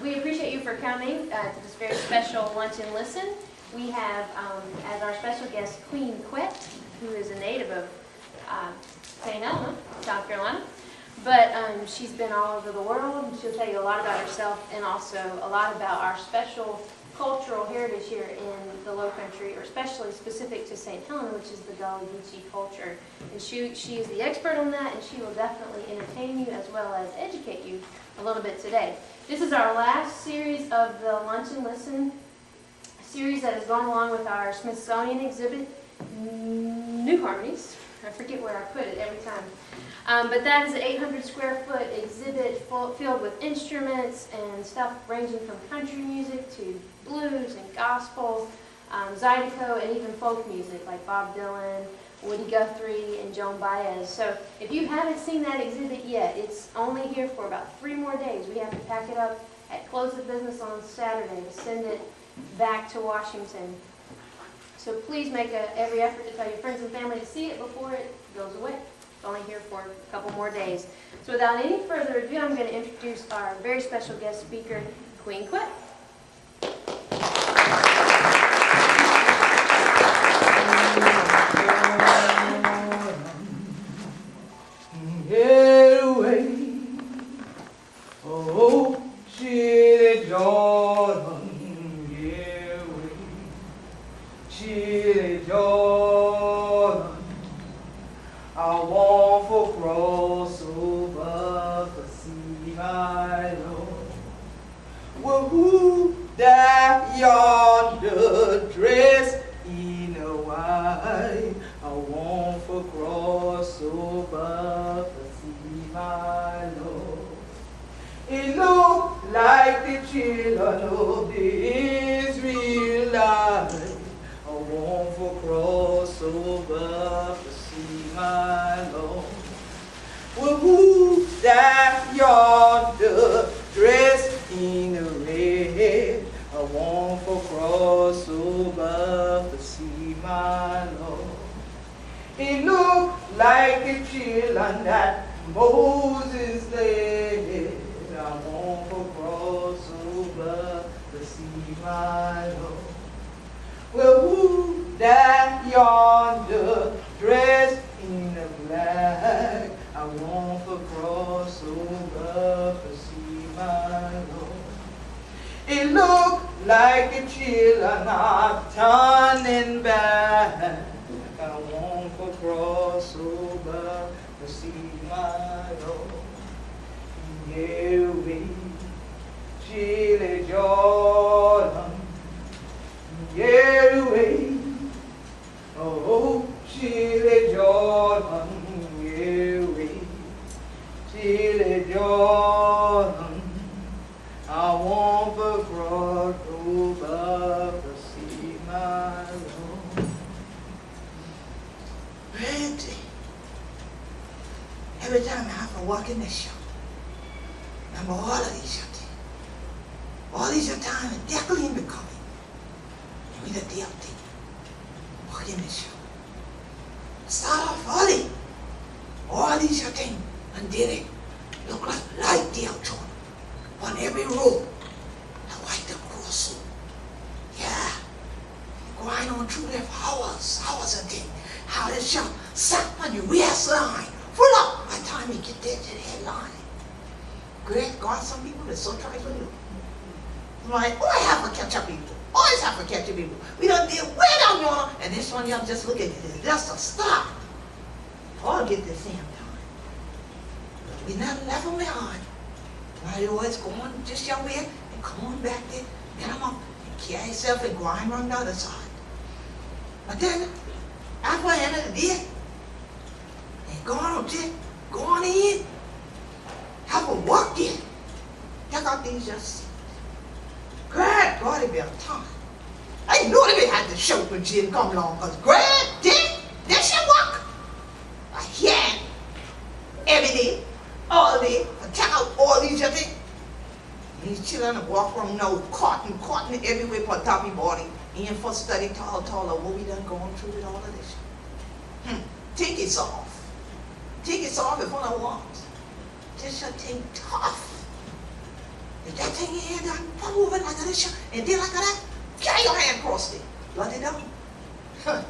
We appreciate you for coming to this very special lunch and listen. We have as our special guest Queen Quet, who is a native of St. Helena, South Carolina. But she's been all over the world, and she'll tell you a lot about herself and also a lot about our special cultural heritage here in the Low Country, or especially specific to St. Helena, which is the Gullah Geechee culture. And she is the expert on that, and she will definitely entertain you as well as educate you a little bit today. This is our last series of the Lunch and Listen series that has gone along with our Smithsonian exhibit, New Harmonies. I forget where I put it every time. But that is an 800 square foot exhibit filled with instruments and stuff ranging from country music to blues and gospel, zydeco, and even folk music like Bob Dylan, Woody Guthrie, and Joan Baez. So if you haven't seen that exhibit yet, it's only here for about 3 more days. We have to pack it up at close of business on Saturday to send it back to Washington. So please make every effort to tell your friends and family to see it before it goes away. It's only here for a couple more days. So without any further ado, I'm going to introduce our very special guest speaker, Queen Quet. Get away, oh, Chile Jordan, get away, Chile Jordan. I want for cross over to see my Lord. Well, who that yonder dress in a white? I want for cross over to see my Lord. It look like the children of the Israelites. I want for cross over to see my Lord. Well, who that yonder dressed in red? I want for cross over to see my Lord. It looked like a children that Moses led. I want for cross over to see my Lord. Well, who that yonder dressed in the black? I want for cross over to see my Lord. It looked like the children are turning back. I want for cross over to see my Lord. Yeah, we, Chile Jordan. Yeah, we, oh, Chile Jordan. Yeah, we, Chile Jordan. I want for cross over to see my Lord. Randy, every time I have to walk in the shop, remember all of these young things. All these young time and definitely becoming. And we the deal thing. Walk in the shop. Start off early. All these young things and did it. Look like light deal John. On every road, the white the cross. Yeah. Going on through there for hours and things. How the shop sat on the rear line, full up by the time you get there to the headline. Great God, some people are so trifling. I'm like, oh, I have to catch up people. Always have to catch up people. We don't deal way down yonder, and this one y'all just look at it. Just a stop. All get the same time. We not left them behind. Why you always go on just your way and come on back there, get them up, and carry yourself and grind on the other side. But then, after the end of the day, and go on in, have a walk in. Check out these just great God, it be a time. I knew they had the chauffeur Jim come along, because great day, this your walk. I hear every day, all day, and check out all these other things. These children walk from now, cotton everywhere for top of body. And for study tall, what we done going through with all of this. Take it off. Take it off if one I want. This should take tough. If that thing in your hand done, come over like this, and then like that, carry your hand across it. Let it down. Huh.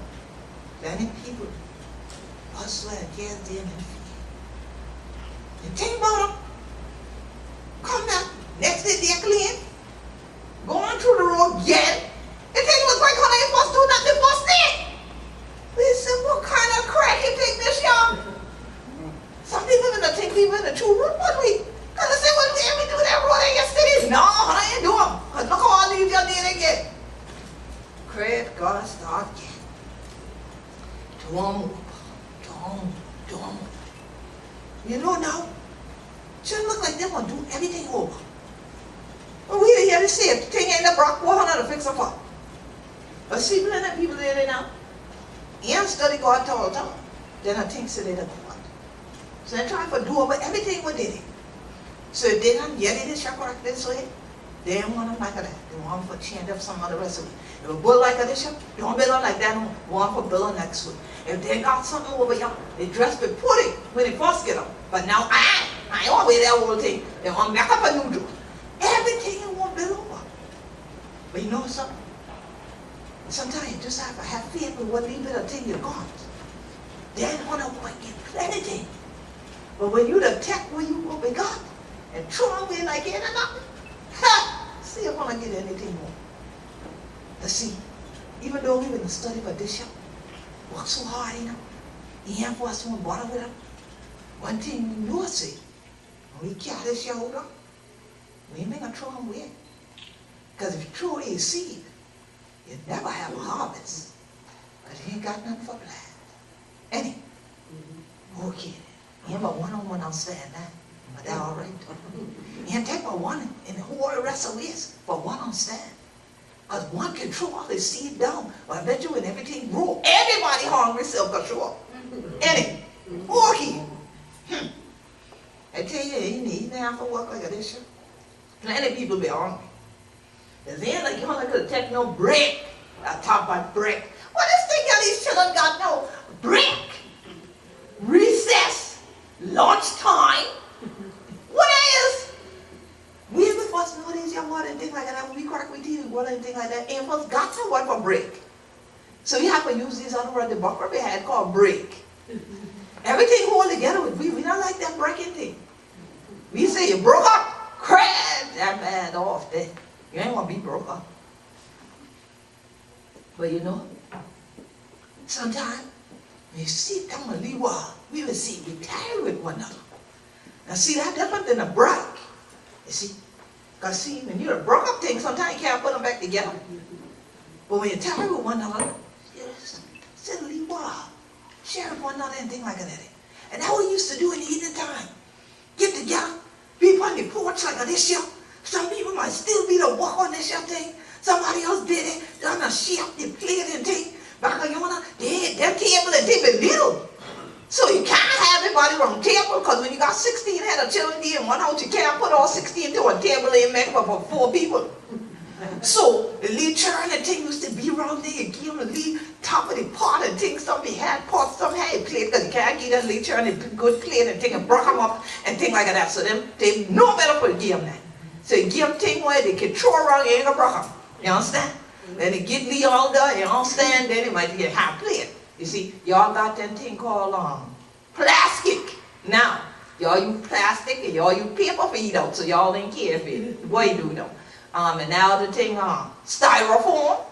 Many people hustle and gather them and fear. And think about them. Come now, next day they're clean. Going through the road again. And then it was like, how they ain't supposed to do nothing for stick. We said, what kind of crack you think this, y'all? Some people gonna take people in the true road, but we gonna say, well, did we do that road in yesterday? No, I ain't doing them. Because look how all these y'all did again. Craig gotta start again. Don't. You know now, shouldn't look like they want to do everything over. Well, we here to say if the thing ain't a broke, we're going to fix it up. But see, plenty people there now, you study God all the time. Then I think so they don't want. So they're trying to do over everything we did it. So if they don't get it, shop like this way, they don't want them like that. They want them for change up some other rest of it. If a bull like this, they don't build like that, they want for build next week. If they got something over here, they dress with pudding when they first get them. But now I always that whole thing. They want back up a new door. Everything you want build over. But you know something? Sometimes you just have to have faith with what little bit of thing you got. Then when I want to get plenty thing. But when you attack where you what we got and throw away like it and nothing, see if I want to get anything more. Let's see, even though we've been studying for this year, work so hard, you know, he ain't for us to bother with him. One thing you know, see, when we carry this year over, we ain't gonna throw him away. Because if you throw away his seed, you never have a harvest. But he ain't got nothing for plant. Any? Okay. He ain't but one-on-one understand that. But that's all right. He ain't take but one in the whole rest of this, but one understand. Because one can throw all his seed down. But I bet you when everything grow, everybody hungry self-control. Any? Okay. I tell you, you need to have to work like this. Plenty of people be hungry. It ain't like you only could take no break. I talk about break. What this thing that these children got no break? Recess, lunchtime. What is? We ever first know these young ones and things like that. When we crack with TV, what and things like that. And first got to one for break. So you have to use these other words the bunker we had called break. Everything hold together with we don't like that breaking thing. We say you broke up, crash that man off there. You ain't want to be broke up. But you know, sometimes when you see come a little while, we will see we tired with one another. Now see that different than a break. You see? Because see, when you're a broke up thing, sometimes you can't put them back together. But when you're tired with one another, you just sit a little while, share with one another and things like that. And that's what we used to do in the evening time. Get together, be on the porch like this year. Some people might still be to walk on this year thing. Somebody else did it. They're on the shift, they played and thing. Back on your they their table and they be little. So you can't have everybody around the table because when you got 16 head of children in one house, you can't put all 16 to a table and make up for 4 people. So the little children and thing used to be around there. You give them the little top of the pot and things. Some they had pots, some had a plate because you can't give them little children a good plate and thing and broke them up and things like that. So them they know better for give them that. So you give them thing where they can throw around, you ain't gonna break them. You understand? Then they get me all done, you understand? Then they might get half plate. You see, y'all got that thing called plastic. Now, y'all use plastic and y'all use paper for eat out, so y'all ain't care if it. What you do though? And now the thing styrofoam.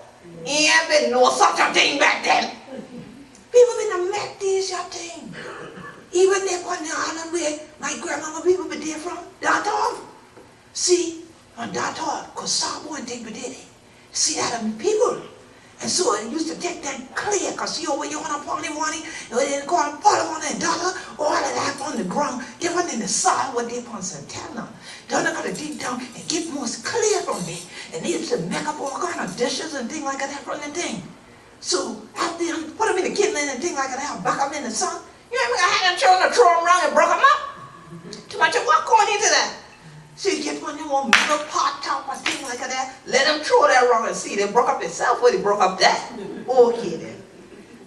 Ain't been no such a thing back then. People been met this your thing. Even if on the island where my grandmama people be there from, that all. See, on that all, because Sabo and thing we did it. See that people. And so it used to take that clear, because see over you on a pony money, they didn't call them pot on a dollar, all of that on the ground, different in the soil what they on Santana. Then they got to dig down and get more clear from there. And they used to make up all kind of dishes and things like that from the thing. So after them, put them in the kitchen and things like that, back up in the sun. You ain't gonna have them children to throw them around and break them up. Too much of work going into that. So you get one of them metal pot top or thing like that, let them throw that around and see, they broke up itself or they broke up that. Okay then.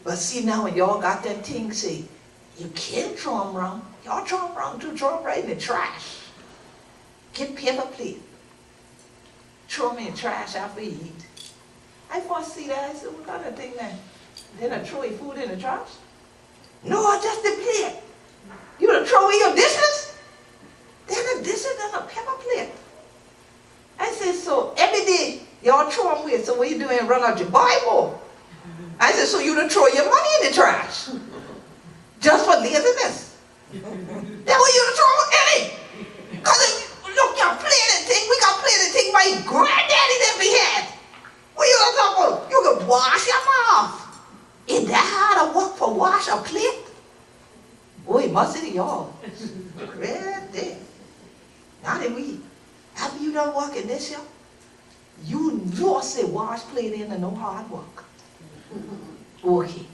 But see now when y'all got that thing, see, you can't throw them around. Y'all throw them around too, throw them right in the trash. Get paper plate. throw them in the trash after you eat. I first see that, I said, what kind of thing that? Then I throw your food in the trash? No, just the plate. You gonna throw away your dishes? Then the dishes and a paper plate. I said, so every day y'all throw them away, so what you doing, run out your Bible? I said, so you done throw your money in the trash? Just for laziness? That way you done throw any? Because look, y'all playing thing, we got playing thing my granddaddy that we had. What you gonna talk about? You can wash your mouth. Is that how to work for wash a plate? Oh, it must be y'all. Right there. Now that we, after you done working this year, you know say wash plate in and no hard work. Okay.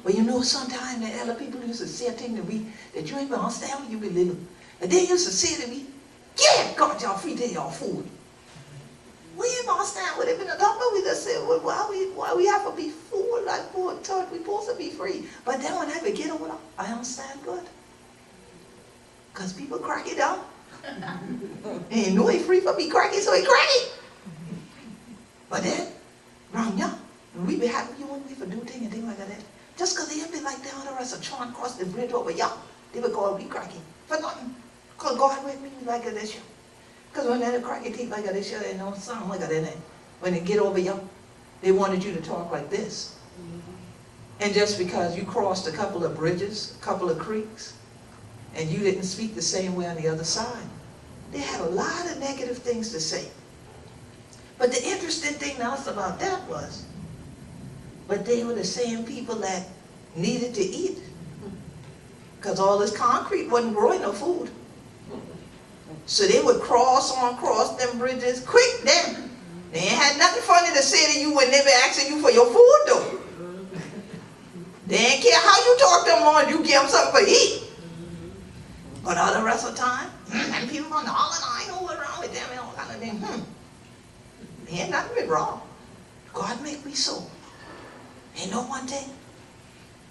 Well, you know, sometimes the elder people used to say things to me that you ain't gonna understand when you be little. And they used to say to me, yeah, God, y'all free to y'all food. We ain't gonna stand with it in the doctor. We just said, well, why we have to be fool like poor thought we supposed to be free. But then when I get over it, I understand good. Because people crack it down. And know he free for be cracky, so he cracky. But then, round young, we be happy you want me for do things and things like that. Just because they be like that on the rest of trying to cross the bridge over young, they would call me cracky. For nothing. Because God with me like this year. Because when they cracky teeth like this year, they don't sound like that. When they get over young, they wanted you to talk like this. And just because you crossed a couple of bridges, a couple of creeks, and you didn't speak the same way on the other side, they had a lot of negative things to say. But the interesting thing else about that was, but they were the same people that needed to eat. Because all this concrete wasn't growing no food. So they would cross them bridges quick then. They ain't had nothing funny to say to you when they were asking you for your food though. They ain't care how you talk to them on, you give them something to eat. But all the rest of the time, and people from the island, I ain't know what's wrong with them and all kind of thing. There ain't nothing been wrong. God make me so. And know one thing?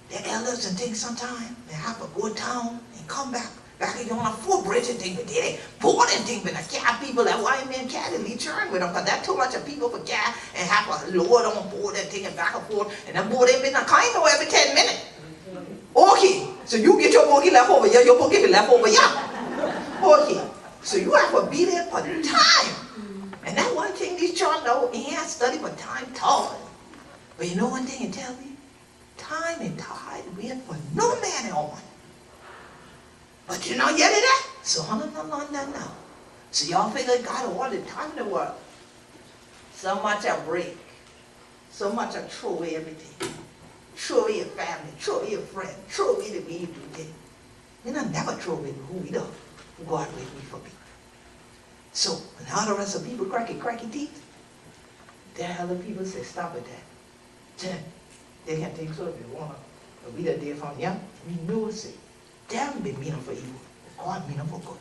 The elders and things sometimes, they have to go down and come back again on a footbridge and thing, but they board and thing, but the cat people, that white man can't really churn with them, because that's too much of people for cat and have to load on board and thing and back and forth, and that board ain't been a kind of every 10 minutes. Okay, so you get your boogie left over here, your boogie be left over here. Okay, so you have to be there for time. And that one thing these children know, he ain't study for time tall. But you know one thing he tell me? Time and tide wait for no man on. But you know yet of that? So no. So y'all figure God all the time in the world. So much I break. So much I throw away everything. Throw away your family, throw away your friend, throw away the way you do things. And I never throw away who we love. God with me for me. So when all the rest of people cracky teeth, there other people say, stop at that. They can think so if you want to. But we that day from young, we know say, damn be meaning for evil. God meaning for good.